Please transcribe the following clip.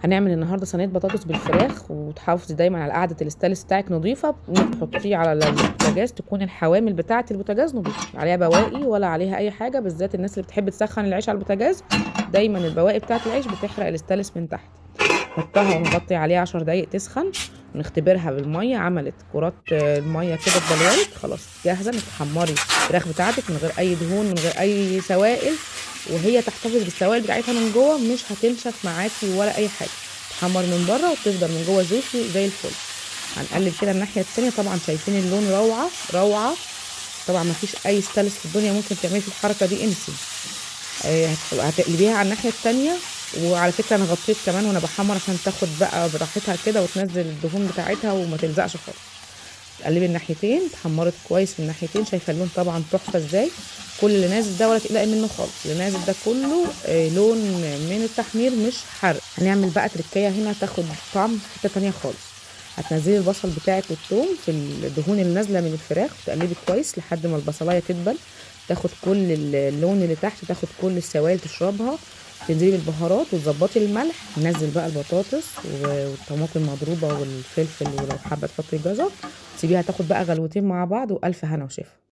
هنعمل النهارده صينيه بطاطس بالفراخ، وتحافظي دايما على قاعده الاستانلس بتاعك نظيفه، انك تحطيه على البوتاجاز تكون الحوامل بتاعه البوتاجاز نظيفه، عليها بواقي ولا عليها اي حاجه، بالذات الناس اللي بتحب تسخن العيش على البوتاجاز دايما البواقي بتاعه العيش بتحرق الاستانلس من تحت. نحطها ونغطي عليها 10 دقايق تسخن، ونختبرها بالميه. عملت كرات الميه كده اتبلورت خلاص جاهزه انك تحمري الفراخ بتاعتك من غير اي دهون من غير اي سوائل، وهي تحتفظ بالسوائل بتاعتها من جوه، مش هتنشف معاكي ولا اي حاجه، تحمر من بره وتفضل من جوه جوسي زي الفل. هنقلب كده الناحيه التانيه، طبعا شايفين اللون روعه روعه، طبعا ما فيش اي ستانلس في الدنيا ممكن تعملي في الحركه دي، انسي. هتقلبيها على الناحيه التانيه. وعلى فكره انا غطيت كمان وانا بحمر عشان تاخد بقى براحتها كده وتنزل الدهون بتاعتها وما تلزقش خالص. تقلبي الناحيتين، اتحمرت كويس في الناحيتين، شايفه اللون طبعا تحفه ازاي. كل اللي نازل ده ولا تقلقي منه خالص، اللي نازل ده كله لون من التحمير مش حرق. هنعمل بقى تركية هنا تاخد طعم في حته تانيه خالص. هتنزلي البصل بتاعك والثوم في الدهون اللي نازله من الفراخ، وتقلبي كويس لحد ما البصلايه تدبل، تاخد كل اللون اللي تحت، تاخد كل السوائل تشربها. تنزلي بالبهارات وتظبطي الملح، ننزل بقى البطاطس والطماطم المضروبه والفلفل، ولو حابه تحطي جزر. تسيبيها تاخد بقى غلوتين مع بعض، والف هنا وشفا.